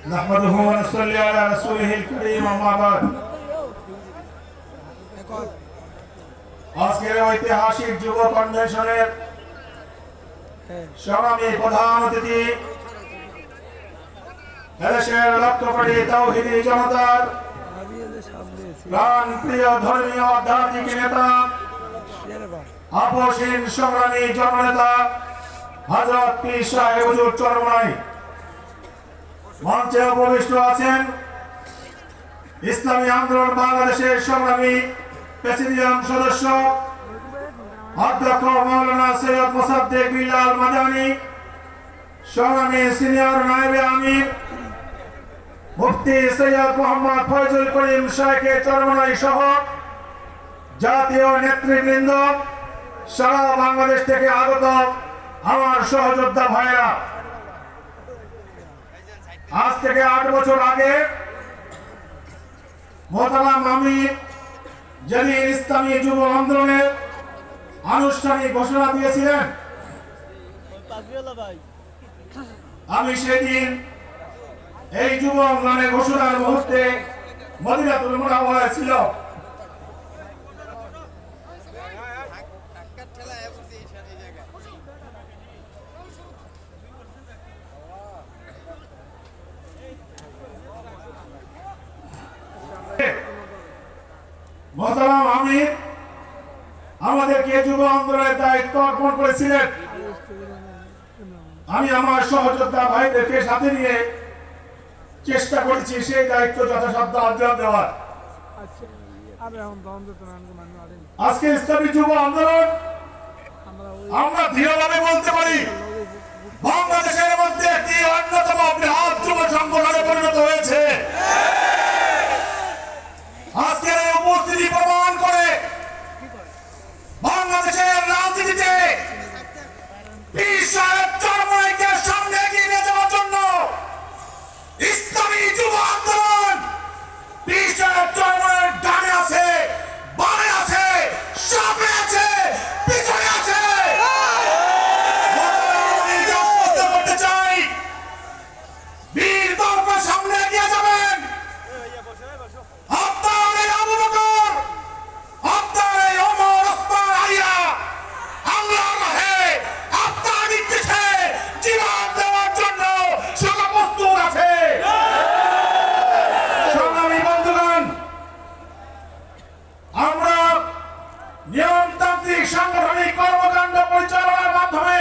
نحمده ونصلي على رسوله الكريم أما بعد আজকের ঐতিহাসিক যুব কনভেনশনের সংগ্রামী প্রধান অতিথি এদেশের লক্ষ কোটি তাওহীদি জনতার প্রাণ প্রিয় ধর্মীয় আধ্যাত্মিক নেতা আপসহীন সংগ্রামী জননেতা হযরত পীর সাহেব হুজুর চরমনাই মঞ্চে উপবিষ্ট আছেন ইসলামী আন্দোলন বাংলাদেশের সংগ্রামী প্রেসিডিয়াম সদস্য অধ্যক্ষ মাওলানা সৈয়দ মোসাদ্দেক বিলাল মাদানী, সংগ্রামী সিনিয়র নায়েবে আমির মুফতি সৈয়দ মোহাম্মদ ফয়জুল করিম শাইখে চরমনাই সহ জাতীয় নেতৃবৃন্দ, সারা বাংলাদেশ থেকে আগত আমার সহযোদ্ধা ভাইরা, আজ থেকে 8 বছর আগে মোহতারাম আমির যেদিন ইসলামী যুব আন্দোলনের আনুষ্ঠানিক ঘোষণা দিয়েছিলেন, আমি সেদিন এই যুব আন্দোলনের ঘোষণার মুহূর্তে মদিনাতুল মুনাওয়ারায় ছিল। মোহতারাম আমির আমাদেরকে যুব আন্দোলনের দায়িত্ব অর্পণ করেছিলেন। আমি আমার সহযোদ্ধা ভাইদেরকে সাথে নিয়ে চেষ্টা করেছি সেই দায়িত্ব যথাসাধ্য আঞ্জাম দেওয়ার। আজকে ইসলামী যুব আন্দোলন আমরা দৃঢ়ভাবে বলতে পারি বাংলাদেশের মধ্যে একটি অন্যতম বৃহৎ যুব সংগঠনে পরিণত হয়েছে। আজকের এই উপস্থিতি প্রমাণ করে বাংলাদেশের রাজনীতিতে পীর সাহেব চরমনাইকে সামনে এগিয়ে নিয়ে যাওয়ার জন্য ইসলামী যুব আন্দোলন পীর সাহেব চরমনাইয়ের ডানে আছে, বামে আছে, সামনে আছে, পিছনে আছে। করতে চাই বীর দর্প সামনে এগিয়ে যাবেন। নিয়মতান্ত্রিক সাংগঠনিক কর্মকাণ্ড পরিচালনার মাধ্যমে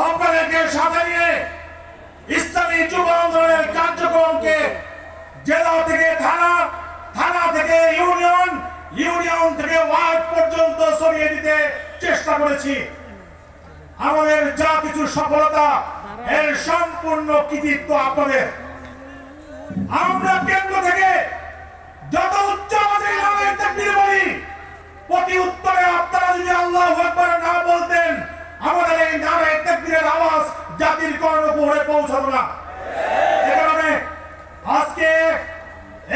আপনাদেরকে সাথে নিয়ে ইসলামী যুব আন্দোলনের কার্যক্রমকে জেলা থেকে থানা, থানা থেকে ইউনিয়ন, ইউনিয়ন থেকে ওয়ার্ড পর্যন্ত ছড়িয়ে দিতে চেষ্টা করেছি। আমাদের যা কিছু সফলতা এর সম্পূর্ণ কৃতিত্ব আপনাদের। আমরা কেন্দ্র থেকে যত উচ্চ আওয়াজে নামে তাকবীর বলি, প্রতি উত্তরে আপনারা যদি আল্লাহু আকবার না বলতেন আমাদের এই নারে তাকবীরের আওয়াজ জাতির কর্ণকুহরে পৌঁছাতো না। এ কারণে আজকে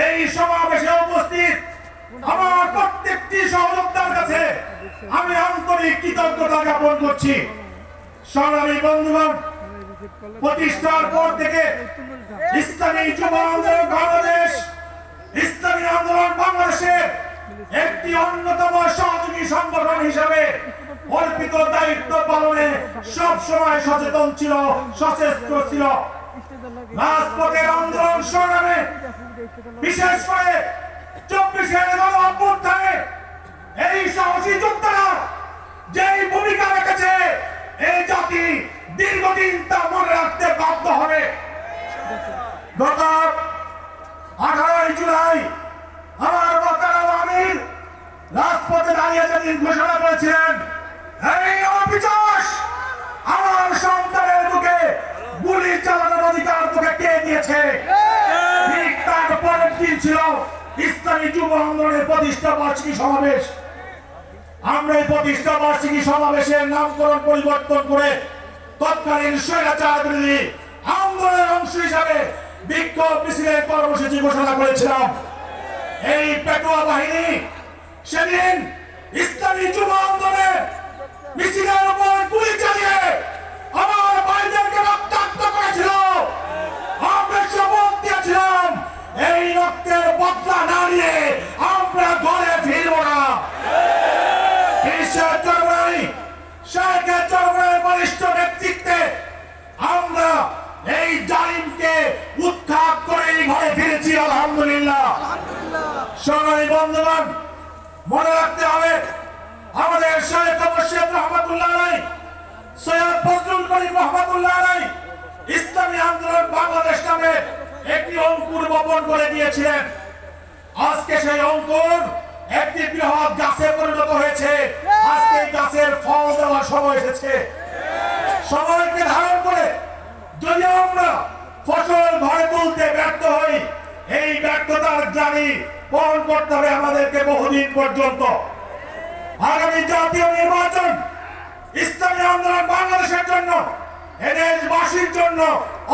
এই সমাবেশে উপস্থিত আমার প্রত্যেকটি সহযোদ্ধার কাছে আমি আন্তরিক কৃতজ্ঞতা জ্ঞাপন করছি। সংগ্রামী বন্ধুগণ, প্রতিষ্ঠার পর থেকে ইসলামী যুব আন্দোলন বাংলাদেশ, ইসলামী আন্দোলন বাংলাদেশের একটি অন্যতম সহযোগী সংগঠন হিসেবে অর্পিত দায়িত্ব পালনে সব সময় সচেতন ছিল, সচেষ্ট ছিল। রাজপথের আন্দোলন সংগ্রামে, বিশেষ করে 24-এর গণ-অভ্যুত্থানে এই সাহসী যোদ্ধারা যেই ভূমিকা রেখেছে এই জাতি দীর্ঘদিন তা মনে রাখতে বাধ্য হবে। গত 18 জুলাই আমার মোহতারাম আমির রাজপথে দাঁড়িয়ে যেদিন ঘোষণা করেছিলেন, এই অবিশ্বাস আমার সন্তানের বুকে গুলি চালানোর অধিকার তোকে কে দিয়েছে, ঠিক তার পরের দিন ছিল ইসলামী যুব আন্দোলনের প্রতিষ্ঠা বার্ষিকী সমাবেশ। আমরা এই প্রতিষ্ঠা বার্ষিকী সমাবেশের নামকরণ পরিবর্তন করে তৎকালীন স্বৈরাচার বিরোধী আন্দোলনের অংশ হিসাবে বিক্ষোভ মিছিলের কর্মসূচি ঘোষণা করেছিলাম। পেটুয়া বাহিনী সেদিন ইসলামী যুব আন্দোলনে মিছিলের উপর গুলি চালিয়ে আমার ভাইদেরকে রক্তাক্ত করেছিল। আমরা শপথ দিয়েছিলাম এই রক্তের বদলা না নিয়ে আমরা ঘরে ফিরব না। বিশ্বের চরমরাই শেখের চরমরাই বলিষ্ঠ নেতৃত্বে আমরা এই জালিমকে উৎখাত করে ঘরে ফিরেছি আলহামদুলিল্লাহ। সংগ্রামী বন্ধুগণ, মনে রাখতে হবে আমাদের শেখ মুর্শিদ রহমাতুল্লাহ আলাইহি, সৈয়দ ফজলুল করিম রহমাতুল্লাহ আলাইহি ইসলামী আন্দোলন বাংলাদেশ নামে একটি অঙ্কুর বপন করে দিয়েছিলেন। আজকে সেই অঙ্কুর একটি বৃহৎ গাছে পরিণত হয়েছে। আজকে এই গাছের ফল দেওয়ার সময় এসেছে। সময়কে ধারণ করে যদি আমরা ফসল ঘরে তুলতে ব্যর্থ হই, এই ব্যর্থতার গ্লানি বহন করতে হবে আমাদেরকে বহুদিন পর্যন্ত। আগামী জাতীয় নির্বাচন ইসলামী আন্দোলন বাংলাদেশের জন্য, এদেশবাসীর জন্য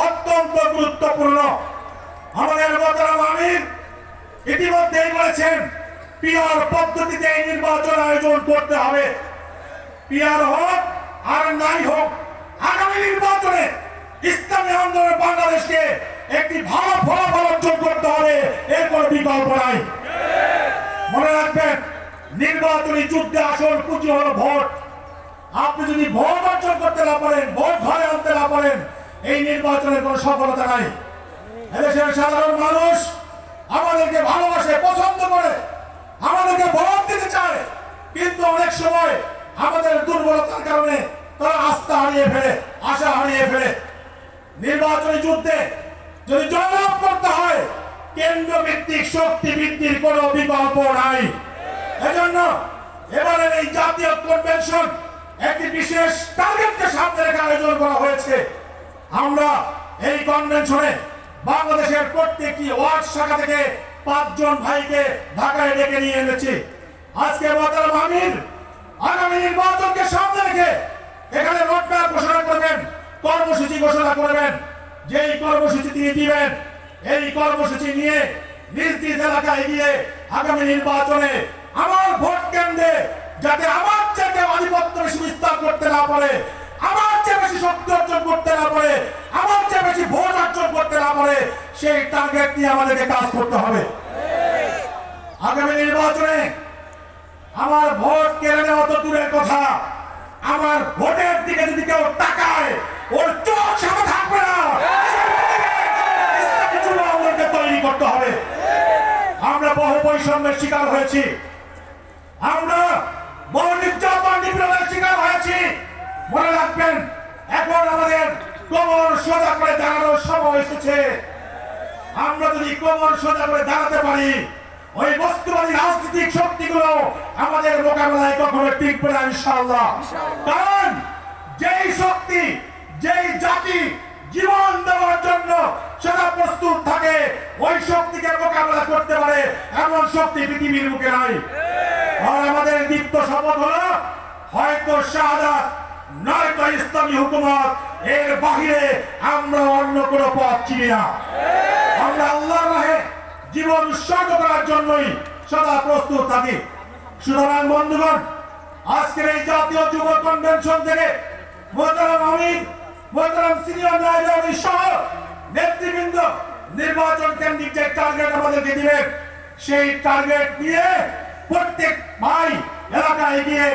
অত্যন্ত গুরুত্বপূর্ণ। আমাদের মোহতারাম আমির ইতিমধ্যেই বলেছেন পিআর পদ্ধতিতে এই নির্বাচন আয়োজন করতে হবে। পিআর হোক আর নাই হোক, আগামী নির্বাচনে ইসলামী আন্দোলন বাংলাদেশকে একটি ভালো ফলাফল অর্জন করতে হবে, এর কোনো বিকল্প নাই। মনে রাখবেন, নির্বাচনী যুদ্ধে আসল পুঁজি হলো ভোট। আপনি যদি ভোট অর্জন করতে না পারেন, ভোট ঘরে আনতে না পারেন, এই নির্বাচনের কোনো সফলতা নাই। এদেশের সাধারণ মানুষ আমাদেরকে ভালোবাসে, পছন্দ করে, আমাদেরকে ভোট দিতে চায়, কিন্তু অনেক সময় আমাদের দুর্বলতার কারণে তারা আস্থা হারিয়ে ফেলে, আশা হারিয়ে ফেলে। নির্বাচনী যুদ্ধে যদি জয়লাভ করতে হয়, কেন্দ্র ভিত্তিক শক্তি বৃদ্ধির কোনো বিকল্প নাই। এজন্য এবারের এই জাতীয় কনভেনশন একটি বিশেষ টার্গেটকে সামনে রেখে আয়োজন করা হয়েছে। আমরা এই কনভেনশনে বাংলাদেশের প্রত্যেকটি ওয়ার্ড শাখা থেকে 5 জন ভাইকে ঢাকায় ডেকে নিয়ে এনেছি। আজকে মোহতারাম আমির আগামী নির্বাচনকে সামনে রেখে এখানে রোডম্যাপ ঘোষণা করবেন, কর্মসূচি ঘোষণা করবেন। যেই কর্মসূচি তিনি দিবেন, এই কর্মসূচি নিয়ে নিজ নিজ এলাকায় গিয়ে আগামী নির্বাচনে আমার ভোট কেন্দ্রে যাতে আমার চেয়ে আধিপত্য বেশি বিস্তার করতে না পারে, আমার চেয়ে বেশি শক্তি অর্জন করতে না পারে, আমার চেয়ে বেশি ভোট অর্জন করতে না পারে, সেই টার্গেট নিয়ে আমাদেরকে কাজ করতে হবে। আগামী নির্বাচনে আমার ভোট কেড়ে নেওয়া তো দূরের কথা, আমার ভোটের দিকে যদি কেউ তাকায়, ওর চোখ সামনে থাকবে না। আমাদেরকে তৈরি করতে হবে। আমরা বহু বৈষম্যের শিকার হয়েছি, আমরা বহু নির্যাতন নিপীড়নের শিকার হয়েছি। মনে রাখবেন, এখন আমাদের কোমর সোজা করে দাঁড়ানোর সময় এসেছে। আমরা যদি কোমর সোজা করে দাঁড়াতে পারি, ওই বস্তুবাদী রাজনৈতিক শক্তিগুলো আমাদের মোকাবেলায় কখনো টিকবে না ইনশাআল্লাহ। কারণ যেই শক্তি, যেই জাতি জীবন দেওয়ার জন্য সেটা প্রস্তুত থাকে, ওই শক্তিকে মোকাবেলা করতে পারে এমন শক্তি পৃথিবীর বুকে নাই। আর আমাদের দীপ্ত শপথ হলো হয়তো শাহাদাত, নয়তো ইসলামী হুকুমত, এর বাহিরে আমরা অন্য কোনো পথ চিনি না। আমরা আল্লাহর রাহে জীবন উৎসর্গ করার জন্যই সদা প্রস্তুত থাকি। সুতরাং বন্ধুগণ, আজকের এই জাতীয় যুব কনভেনশন থেকে মোহতারাম আমির, মোহতারাম সিনিয়র নায়েব সহ নেতৃবৃন্দ নির্বাচন কেন্দ্রিক যে টার্গেট আমাদেরকে দিবেন, সেই টার্গেট নিয়ে প্রত্যেক ভাই এলাকায় গিয়ে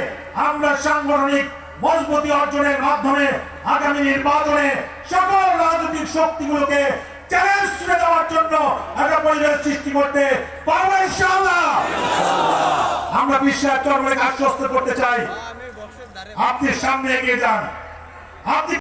আমরা সাংগঠনিক মজবুতি অর্জনের মাধ্যমে আগামী নির্বাচনে সকল রাজনৈতিক শক্তিগুলোকে চ্যালেঞ্জ ছুড়ে দেওয়ার জন্য একটা পরিবেশ সৃষ্টি করতে পারবো ইনশাআল্লাহ। আমরা বিশ্বের চরমে আশ্বস্ত করতে চাই, আপনি সামনে এগিয়ে যান। আপনি